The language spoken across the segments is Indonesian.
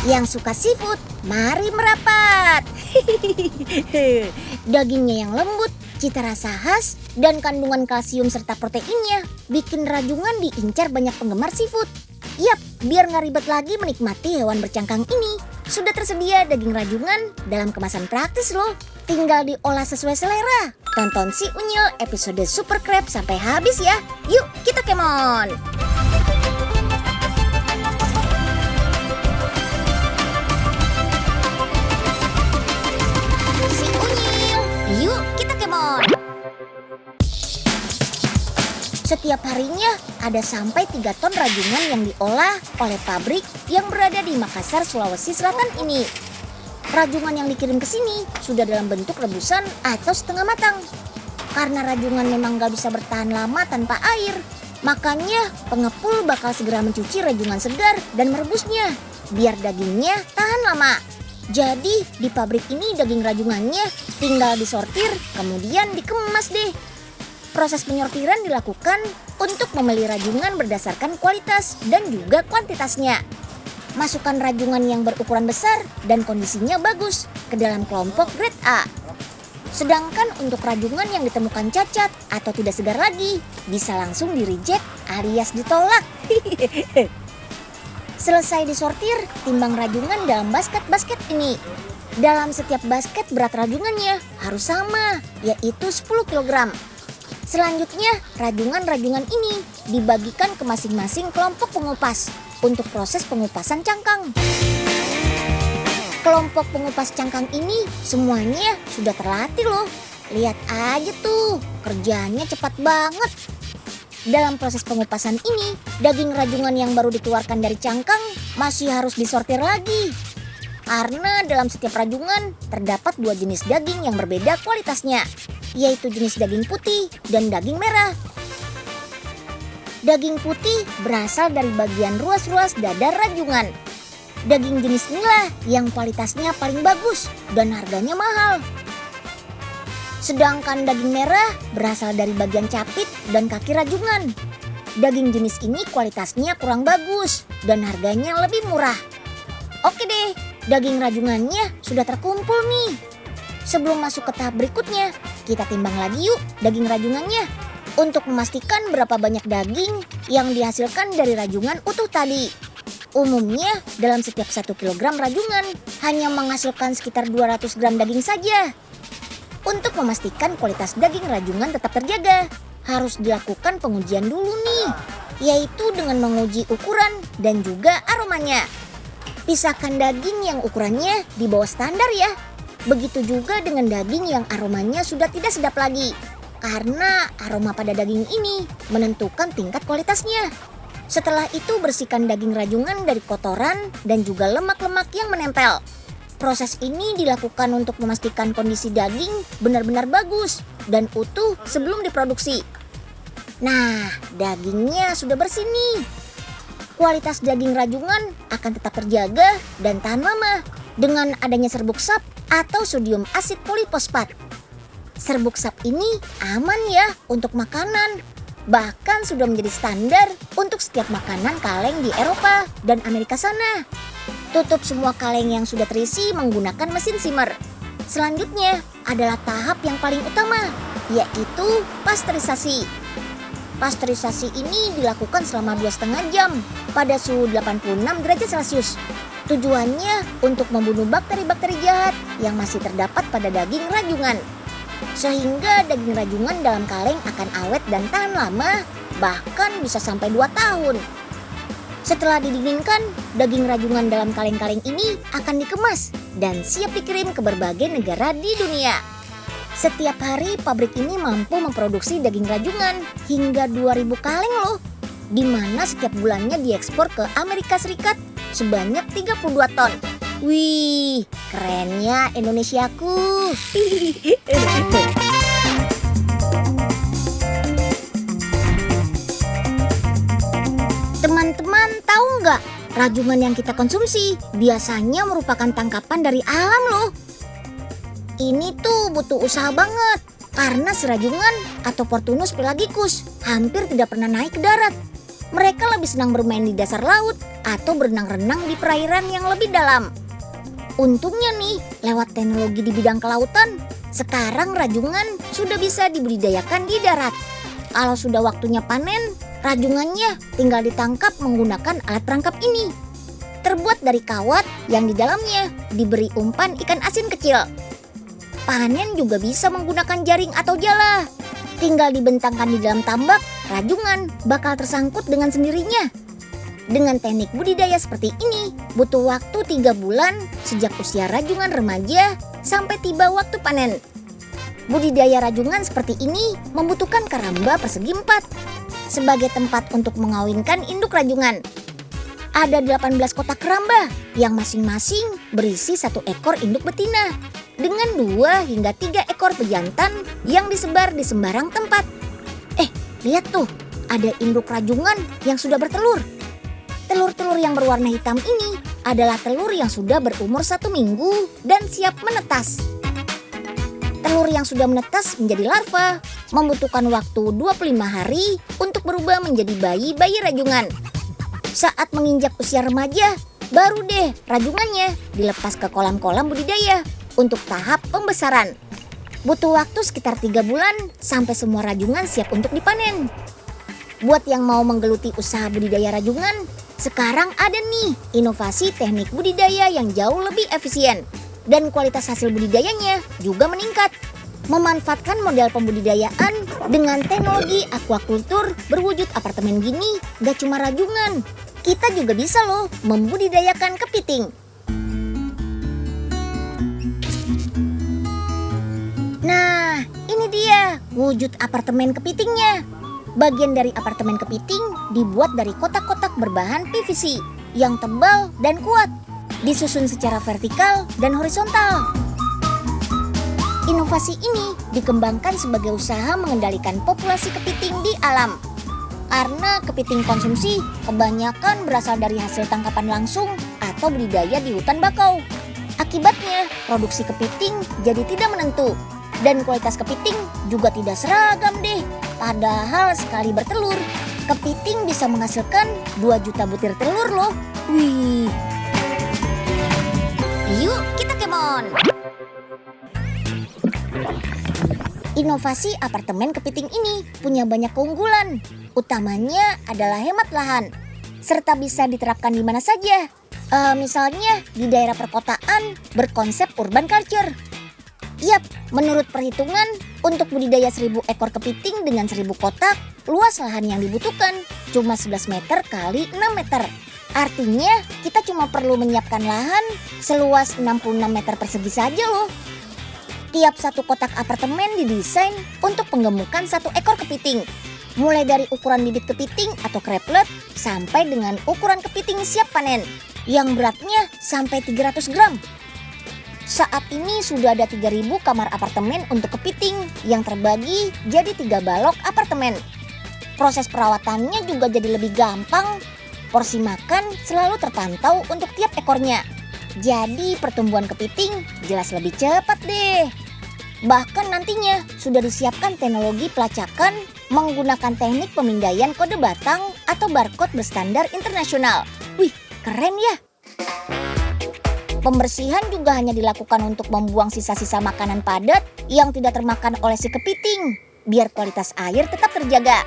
Yang suka seafood, mari merapat. Dagingnya yang lembut, cita rasa khas, dan kandungan kalsium serta proteinnya bikin rajungan diincar banyak penggemar seafood. Yap, biar nggak ribet lagi menikmati hewan bercangkang ini, sudah tersedia daging rajungan dalam kemasan praktis loh. Tinggal diolah sesuai selera. Tonton Si Unyil episode Super Crab sampai habis ya. Yuk kita kemon. Si Unyil, yuk kita kemon. Setiap harinya ada sampai 3 ton rajungan yang diolah oleh pabrik yang berada di Makassar, Sulawesi Selatan ini. Rajungan yang dikirim ke sini sudah dalam bentuk rebusan atau setengah matang. Karena rajungan memang gak bisa bertahan lama tanpa air, makanya pengepul bakal segera mencuci rajungan segar dan merebusnya biar dagingnya tahan lama. Jadi di pabrik ini daging rajungannya tinggal disortir kemudian dikemas deh. Proses penyortiran dilakukan untuk memilih rajungan berdasarkan kualitas dan juga kuantitasnya. Masukkan rajungan yang berukuran besar dan kondisinya bagus ke dalam kelompok grade A. Sedangkan untuk rajungan yang ditemukan cacat atau tidak segar lagi, bisa langsung di-reject alias ditolak. Selesai disortir, timbang rajungan dalam basket-basket ini. Dalam setiap basket berat rajungannya harus sama, yaitu 10 kg. Selanjutnya, rajungan-rajungan ini dibagikan ke masing-masing kelompok pengupas untuk proses pengupasan cangkang. Kelompok pengupas cangkang ini semuanya sudah terlatih loh. Lihat aja tuh, kerjanya cepat banget. Dalam proses pengupasan ini, daging rajungan yang baru dikeluarkan dari cangkang masih harus disortir lagi. Karena dalam setiap rajungan terdapat 2 jenis daging yang berbeda kualitasnya, yaitu jenis daging putih dan daging merah. Daging putih berasal dari bagian ruas-ruas dada rajungan. Daging jenis inilah yang kualitasnya paling bagus dan harganya mahal. Sedangkan daging merah berasal dari bagian capit dan kaki rajungan. Daging jenis ini kualitasnya kurang bagus dan harganya lebih murah. Oke deh, daging rajungannya sudah terkumpul nih. Sebelum masuk ke tahap berikutnya, kita timbang lagi yuk daging rajungannya untuk memastikan berapa banyak daging yang dihasilkan dari rajungan utuh tadi. Umumnya dalam setiap 1 kg rajungan hanya menghasilkan sekitar 200 gram daging saja. Untuk memastikan kualitas daging rajungan tetap terjaga, harus dilakukan pengujian dulu nih, yaitu dengan menguji ukuran dan juga aromanya. Pisahkan daging yang ukurannya di bawah standar ya. Begitu juga dengan daging yang aromanya sudah tidak sedap lagi. Karena aroma pada daging ini menentukan tingkat kualitasnya. Setelah itu bersihkan daging rajungan dari kotoran dan juga lemak-lemak yang menempel. Proses ini dilakukan untuk memastikan kondisi daging benar-benar bagus dan utuh sebelum diproduksi. Nah, dagingnya sudah bersih nih. Kualitas daging rajungan akan tetap terjaga dan tahan lama dengan adanya serbuk sap atau sodium asid polifosfat. Serbuk sap ini aman ya untuk makanan. Bahkan sudah menjadi standar untuk setiap makanan kaleng di Eropa dan Amerika sana. Tutup semua kaleng yang sudah terisi menggunakan mesin simmer. Selanjutnya adalah tahap yang paling utama, yaitu pasteurisasi. Pasteurisasi ini dilakukan selama 2,5 jam pada suhu 86 derajat Celcius. Tujuannya untuk membunuh bakteri-bakteri jahat yang masih terdapat pada daging rajungan. Sehingga daging rajungan dalam kaleng akan awet dan tahan lama, bahkan bisa sampai 2 tahun. Setelah didinginkan, daging rajungan dalam kaleng-kaleng ini akan dikemas dan siap dikirim ke berbagai negara di dunia. Setiap hari pabrik ini mampu memproduksi daging rajungan hingga 2.000 kaleng loh, di mana setiap bulannya diekspor ke Amerika Serikat sebanyak 32 ton. Wih, kerennya Indonesiaku. Teman-teman tahu nggak, rajungan yang kita konsumsi biasanya merupakan tangkapan dari alam loh. Ini tuh butuh usaha banget, karena si rajungan atau Portunus pelagicus hampir tidak pernah naik ke darat. Mereka lebih senang bermain di dasar laut atau berenang-renang di perairan yang lebih dalam. Untungnya nih, lewat teknologi di bidang kelautan, sekarang rajungan sudah bisa dibudidayakan di darat. Kalau sudah waktunya panen, rajungannya tinggal ditangkap menggunakan alat perangkap ini. Terbuat dari kawat yang di dalamnya diberi umpan ikan asin kecil. Panen juga bisa menggunakan jaring atau jala. Tinggal dibentangkan di dalam tambak, rajungan bakal tersangkut dengan sendirinya. Dengan teknik budidaya seperti ini, butuh waktu 3 bulan sejak usia rajungan remaja sampai tiba waktu panen. Budidaya rajungan seperti ini membutuhkan karamba persegi 4 sebagai tempat untuk mengawinkan induk rajungan. Ada 18 kotak keramba yang masing-masing berisi 1 ekor induk betina dengan 2 hingga 3 ekor pejantan yang disebar di sembarang tempat. Lihat tuh, ada induk rajungan yang sudah bertelur. Telur-telur yang berwarna hitam ini adalah telur yang sudah berumur 1 minggu dan siap menetas. Telur yang sudah menetas menjadi larva membutuhkan waktu 25 hari untuk berubah menjadi bayi-bayi rajungan. Saat menginjak usia remaja, baru deh rajungannya dilepas ke kolam-kolam budidaya untuk tahap pembesaran. Butuh waktu sekitar 3 bulan sampai semua rajungan siap untuk dipanen. Buat yang mau menggeluti usaha budidaya rajungan, sekarang ada nih inovasi teknik budidaya yang jauh lebih efisien dan kualitas hasil budidayanya juga meningkat. Memanfaatkan model pembudidayaan dengan teknologi aquaculture berwujud apartemen gini gak cuma rajungan. Kita juga bisa loh membudidayakan kepiting. Nah, ini dia wujud apartemen kepitingnya. Bagian dari apartemen kepiting dibuat dari kotak-kotak berbahan PVC yang tebal dan kuat, disusun secara vertikal dan horizontal. Inovasi ini dikembangkan sebagai usaha mengendalikan populasi kepiting di alam. Karena kepiting konsumsi kebanyakan berasal dari hasil tangkapan langsung atau budidaya di hutan bakau. Akibatnya, produksi kepiting jadi tidak menentu dan kualitas kepiting juga tidak seragam deh. Padahal sekali bertelur, kepiting bisa menghasilkan 2 juta butir telur loh. Wih. Yuk kita kemon. Inovasi apartemen kepiting ini punya banyak keunggulan. Utamanya adalah hemat lahan, serta bisa diterapkan di mana saja. Misalnya di daerah perkotaan berkonsep urban culture. Yap, menurut perhitungan, untuk budidaya 1000 ekor kepiting dengan 1000 kotak, luas lahan yang dibutuhkan cuma 11 meter kali 6 meter. Artinya, kita cuma perlu menyiapkan lahan seluas 66 meter persegi saja loh. Tiap 1 kotak apartemen didesain untuk penggemukan 1 ekor kepiting. Mulai dari ukuran bibit kepiting atau kreplet sampai dengan ukuran kepiting siap panen yang beratnya sampai 300 gram. Saat ini sudah ada 3.000 kamar apartemen untuk kepiting yang terbagi jadi 3 balok apartemen. Proses perawatannya juga jadi lebih gampang. Porsi makan selalu terpantau untuk tiap ekornya. Jadi pertumbuhan kepiting jelas lebih cepat deh. Bahkan nantinya sudah disiapkan teknologi pelacakan menggunakan teknik pemindaian kode batang atau barcode berstandar internasional. Wih, keren ya! Pembersihan juga hanya dilakukan untuk membuang sisa-sisa makanan padat yang tidak termakan oleh si kepiting, biar kualitas air tetap terjaga.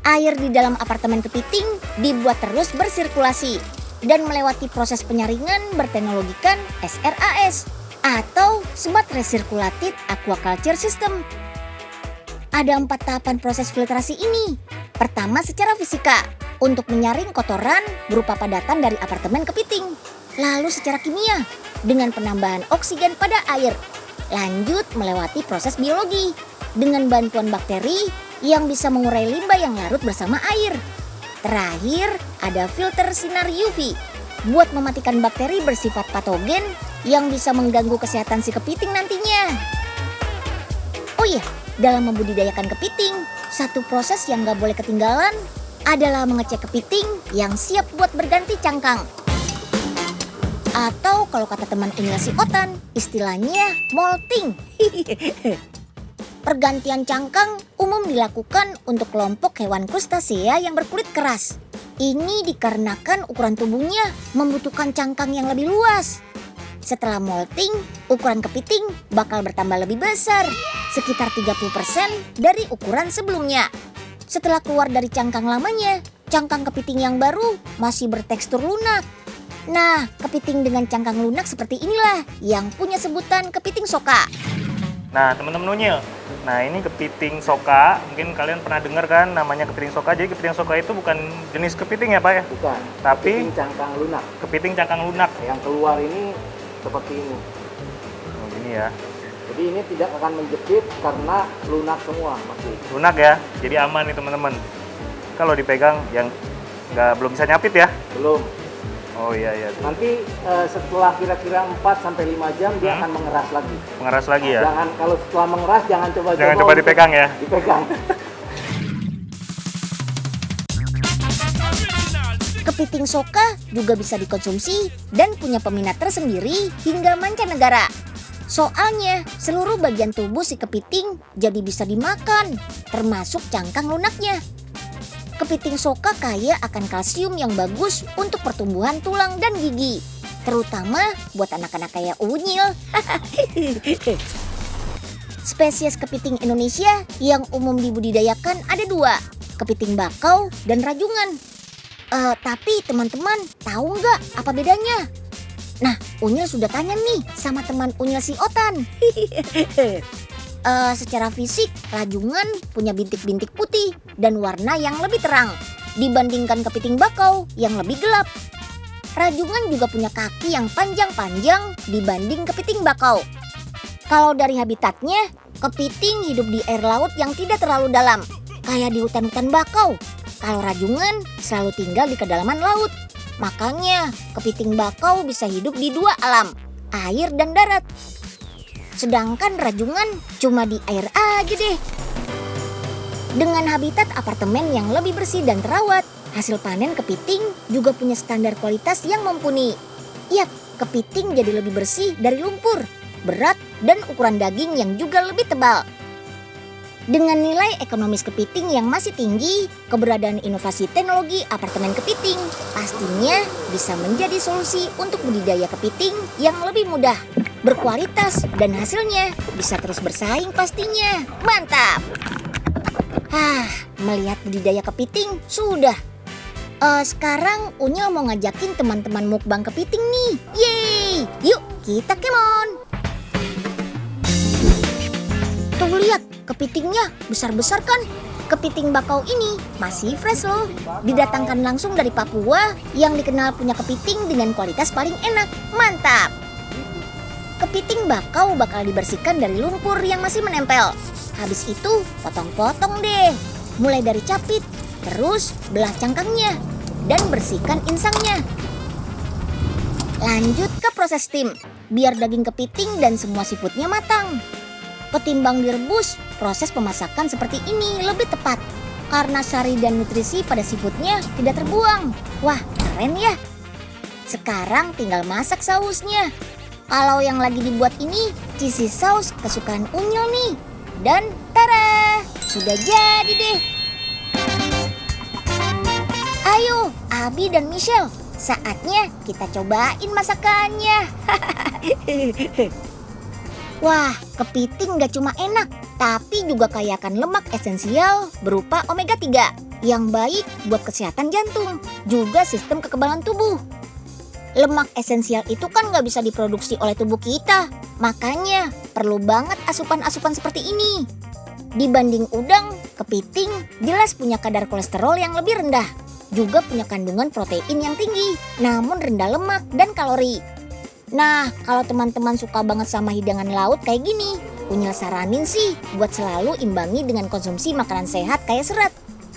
Air di dalam apartemen kepiting dibuat terus bersirkulasi dan melewati proses penyaringan berteknologikan SRAS atau Smart Recirculated Aquaculture System. Ada 4 tahapan proses filtrasi ini. Pertama secara fisika, untuk menyaring kotoran berupa padatan dari apartemen kepiting. Lalu secara kimia, dengan penambahan oksigen pada air. Lanjut melewati proses biologi, dengan bantuan bakteri yang bisa mengurai limbah yang larut bersama air. Terakhir, ada filter sinar UV, buat mematikan bakteri bersifat patogen yang bisa mengganggu kesehatan si kepiting nantinya. Oh iya, dalam membudidayakan kepiting, satu proses yang gak boleh ketinggalan adalah mengecek kepiting yang siap buat berganti cangkang. Atau kalau kata teman Inggris Otan, istilahnya molting. Pergantian cangkang umum dilakukan untuk kelompok hewan krustasea yang berkulit keras. Ini dikarenakan ukuran tubuhnya membutuhkan cangkang yang lebih luas. Setelah molting, ukuran kepiting bakal bertambah lebih besar, sekitar 30% dari ukuran sebelumnya. Setelah keluar dari cangkang lamanya, cangkang kepiting yang baru masih bertekstur lunak. Nah, kepiting dengan cangkang lunak seperti inilah yang punya sebutan kepiting soka. Nah, teman-teman Unyil, nah ini kepiting soka, mungkin kalian pernah dengar kan namanya kepiting soka. Jadi kepiting soka itu bukan jenis kepiting ya Pak ya? Bukan, Tapi kepiting cangkang lunak. kepiting cangkang lunak. Yang keluar ini seperti ini. Oh, gini ya. Jadi ini tidak akan menjepit karena lunak semua masih. Lunak ya, jadi aman nih teman-teman. Kalau dipegang yang belum bisa nyapit ya? Belum. Oh iya. Nanti setelah kira-kira 4-5 jam dia akan mengeras lagi. Mengeras lagi ya? Jangan, kalau setelah mengeras jangan coba-coba. Jangan coba dipegang ya? Dipegang. Kepiting soka juga bisa dikonsumsi dan punya peminat tersendiri hingga mancanegara. Soalnya seluruh bagian tubuh si kepiting jadi bisa dimakan, termasuk cangkang lunaknya. Kepiting soka kaya akan kalsium yang bagus untuk pertumbuhan tulang dan gigi, terutama buat anak-anak kayak Unyil. Spesies kepiting Indonesia yang umum dibudidayakan ada 2, kepiting bakau dan rajungan. Tapi teman-teman tahu nggak apa bedanya? Nah, Unyil sudah tanya nih sama teman Unyil si Otan. Secara fisik, rajungan punya bintik-bintik putih dan warna yang lebih terang dibandingkan kepiting bakau yang lebih gelap. Rajungan juga punya kaki yang panjang-panjang dibanding kepiting bakau. Kalau dari habitatnya, kepiting hidup di air laut yang tidak terlalu dalam, kayak di hutan-hutan bakau. Kalau rajungan selalu tinggal di kedalaman laut. Makanya kepiting bakau bisa hidup di 2 alam, air dan darat. Sedangkan rajungan cuma di air aja deh. Dengan habitat apartemen yang lebih bersih dan terawat, hasil panen kepiting juga punya standar kualitas yang mumpuni. Yap, kepiting jadi lebih bersih dari lumpur, berat, dan ukuran daging yang juga lebih tebal. Dengan nilai ekonomis kepiting yang masih tinggi, keberadaan inovasi teknologi apartemen kepiting pastinya bisa menjadi solusi untuk budidaya kepiting yang lebih mudah, berkualitas, dan hasilnya bisa terus bersaing pastinya. Mantap! Melihat budidaya kepiting sudah. Sekarang Unyil mau ngajakin teman-teman mukbang kepiting nih. Yeay! Yuk kita kemon! Tuh lihat, kepitingnya besar-besar kan? Kepiting bakau ini masih fresh loh. Didatangkan langsung dari Papua yang dikenal punya kepiting dengan kualitas paling enak. Mantap! Kepiting bakau bakal dibersihkan dari lumpur yang masih menempel. Habis itu potong-potong deh. Mulai dari capit, terus belah cangkangnya, dan bersihkan insangnya. Lanjut ke proses steam, biar daging kepiting dan semua seafoodnya matang. Ketimbang direbus, proses pemasakan seperti ini lebih tepat. Karena sari dan nutrisi pada seafoodnya tidak terbuang. Wah, keren ya. Sekarang tinggal masak sausnya. Kalau yang lagi dibuat ini cheesy sauce kesukaan Unyil nih. Dan tara, sudah jadi deh. Ayo, Abi dan Michelle, saatnya kita cobain masakannya. Wah, kepiting gak cuma enak, tapi juga kaya akan lemak esensial berupa omega 3 yang baik buat kesehatan jantung, juga sistem kekebalan tubuh. Lemak esensial itu kan gak bisa diproduksi oleh tubuh kita, makanya perlu banget asupan-asupan seperti ini. Dibanding udang, kepiting jelas punya kadar kolesterol yang lebih rendah, juga punya kandungan protein yang tinggi, namun rendah lemak dan kalori. Nah, kalau teman-teman suka banget sama hidangan laut kayak gini, Unyil saranin sih buat selalu imbangi dengan konsumsi makanan sehat kayak serat,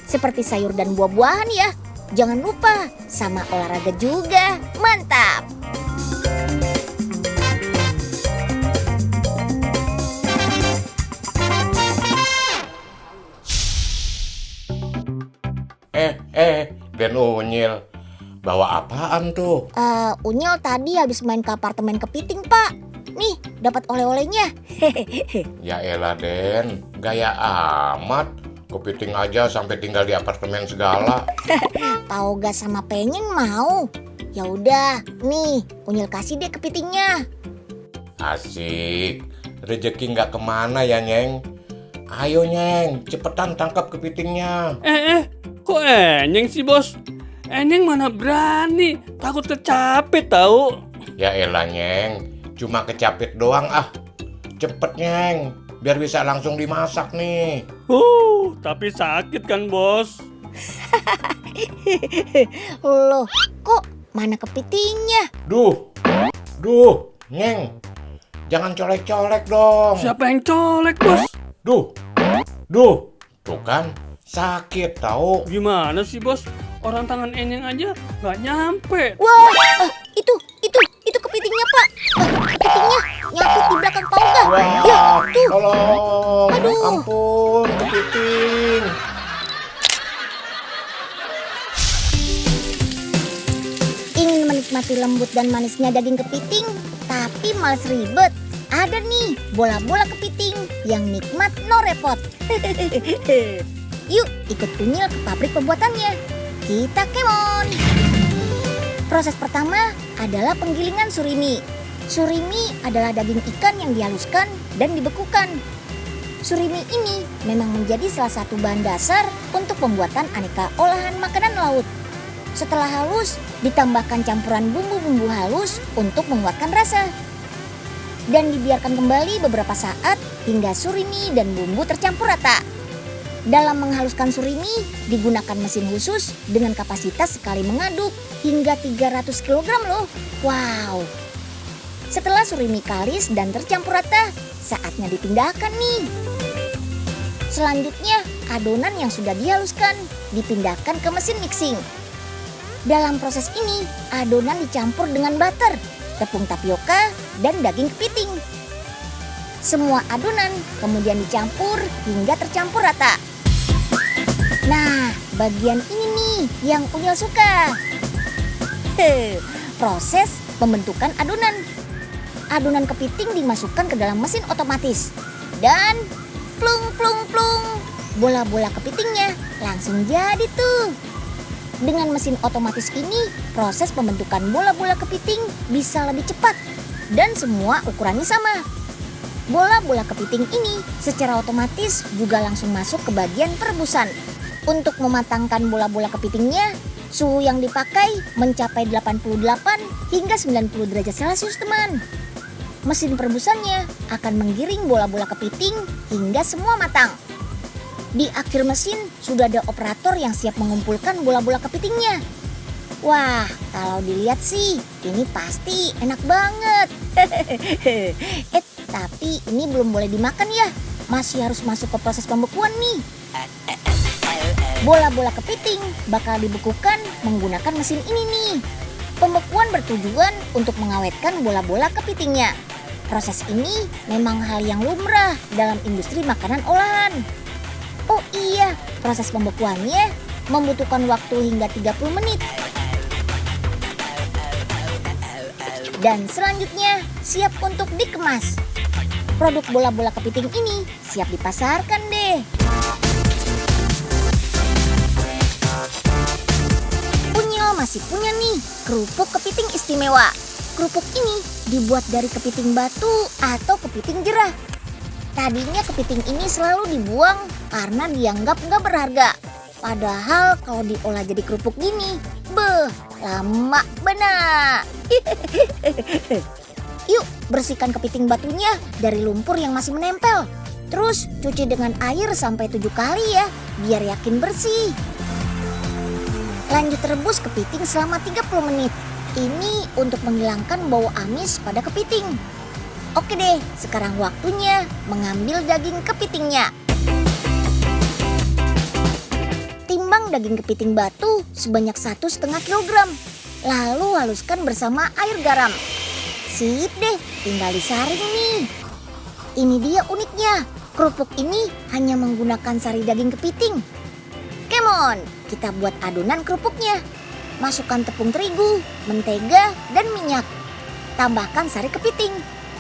seperti sayur dan buah-buahan ya. Jangan lupa sama olahraga juga. Mantap! Den Unyil, bawa apaan tuh? Unyil tadi habis main ke apartemen kepiting, Pak. nih dapat oleh-olehnya. Ya elah Den, gaya amat. Kepiting aja sampai tinggal di apartemen segala. Tahu gak sama pengen mau? Ya udah, nih Unyil kasih deh kepitingnya. Asik. Rezeki nggak kemana ya Nyeng. Ayo Nyeng, cepetan tangkap kepitingnya. Kok Enyeng sih bos? Enyeng mana berani, takut kecapit tahu. Ya elah Nyeng, cuma kecapit doang ah. Cepet Nyeng, biar bisa langsung dimasak nih. Tapi sakit kan bos? Loh, kok mana kepitingnya? Duh, Nyeng, jangan colek-colek dong. Siapa yang colek bos? Duh, tuh kan sakit tahu. Gimana sih bos? Orang tangan Enyeng aja nggak nyampe. Wah, itu kepitingnya Pak. Kepitingnya nyapit di belakang pauga. Ya, tuh. Tolong, Aduh. ampun, kepiting. Ingin menikmati lembut dan manisnya daging kepiting, tapi males ribet. Ada nih bola-bola kepiting yang nikmat no repot. Yuk ikut Unyil ke pabrik pembuatannya. Kita kemon. Proses pertama adalah penggilingan surimi. Surimi adalah daging ikan yang dihaluskan dan dibekukan. Surimi ini memang menjadi salah satu bahan dasar untuk pembuatan aneka olahan makanan laut. Setelah halus, ditambahkan campuran bumbu-bumbu halus untuk menguatkan rasa. Dan dibiarkan kembali beberapa saat hingga surimi dan bumbu tercampur rata. Dalam menghaluskan surimi, digunakan mesin khusus dengan kapasitas sekali mengaduk hingga 300 kg loh. Wow! Setelah surimi kalis dan tercampur rata, saatnya dipindahkan nih. Selanjutnya, adonan yang sudah dihaluskan dipindahkan ke mesin mixing. Dalam proses ini, adonan dicampur dengan butter, tepung tapioka, dan daging kepiting. Semua adonan kemudian dicampur hingga tercampur rata. Nah, bagian ini nih yang Unyil suka. Proses pembentukan adonan. Adonan kepiting dimasukkan ke dalam mesin otomatis. Dan plung plung plung, bola-bola kepitingnya langsung jadi tuh. Dengan mesin otomatis ini, proses pembentukan bola-bola kepiting bisa lebih cepat dan semua ukurannya sama. Bola-bola kepiting ini secara otomatis juga langsung masuk ke bagian perebusan. Untuk mematangkan bola-bola kepitingnya, suhu yang dipakai mencapai 88 hingga 90 derajat Celcius teman. Mesin perebusannya akan menggiring bola-bola kepiting hingga semua matang. Di akhir mesin sudah ada operator yang siap mengumpulkan bola-bola kepitingnya. Wah, kalau dilihat sih ini pasti enak banget. Tapi ini belum boleh dimakan ya. Masih harus masuk ke proses pembekuan nih. Bola-bola kepiting bakal dibekukan menggunakan mesin ini nih. Pembekuan bertujuan untuk mengawetkan bola-bola kepitingnya. Proses ini memang hal yang lumrah dalam industri makanan olahan. Oh iya, proses pembekuannya membutuhkan waktu hingga 30 menit. Dan selanjutnya siap untuk dikemas. Produk bola-bola kepiting ini siap dipasarkan deh. Unyil masih punya nih kerupuk kepiting istimewa. Kerupuk ini dibuat dari kepiting batu atau kepiting jerah. Tadinya kepiting ini selalu dibuang karena dianggap nggak berharga. Padahal kalau diolah jadi kerupuk gini, lama benar. Yuk bersihkan kepiting batunya dari lumpur yang masih menempel. Terus cuci dengan air sampai 7 kali ya, biar yakin bersih. Lanjut rebus kepiting selama 30 menit. Ini untuk menghilangkan bau amis pada kepiting. Oke deh, sekarang waktunya mengambil daging kepitingnya. Timbang daging kepiting batu sebanyak 1,5 kg. Lalu haluskan bersama air garam. Sip deh, tinggal disaring nih. Ini dia uniknya, kerupuk ini hanya menggunakan sari daging kepiting. Come on, kita buat adonan kerupuknya. Masukkan tepung terigu, mentega, dan minyak. Tambahkan sari kepiting.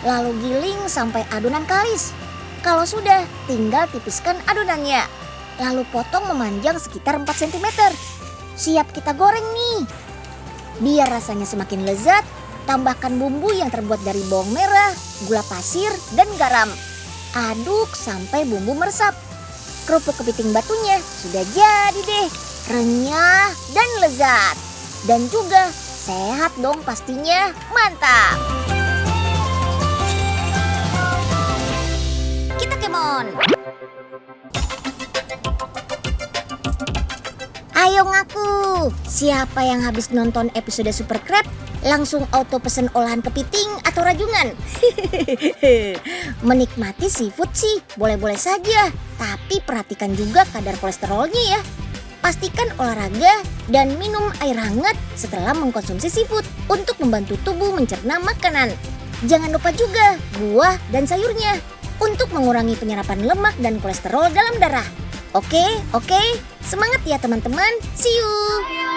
lalu giling sampai adonan kalis. Kalau sudah, tinggal tipiskan adonannya. Lalu potong memanjang sekitar 4 cm. Siap kita goreng nih. Biar rasanya semakin lezat, tambahkan bumbu yang terbuat dari bawang merah, gula pasir, dan garam. Aduk sampai bumbu meresap. Kerupuk kepiting batunya sudah jadi deh. Renyah dan lezat. Dan juga sehat dong pastinya. Mantap! Kita kemon. Ayo ngaku, siapa yang habis nonton episode Super Crab langsung auto pesen olahan kepiting atau rajungan? Menikmati seafood sih boleh-boleh saja, tapi perhatikan juga kadar kolesterolnya ya. Pastikan olahraga dan minum air hangat setelah mengkonsumsi seafood untuk membantu tubuh mencerna makanan. Jangan lupa juga buah dan sayurnya untuk mengurangi penyerapan lemak dan kolesterol dalam darah. Oke, semangat ya teman-teman. See you!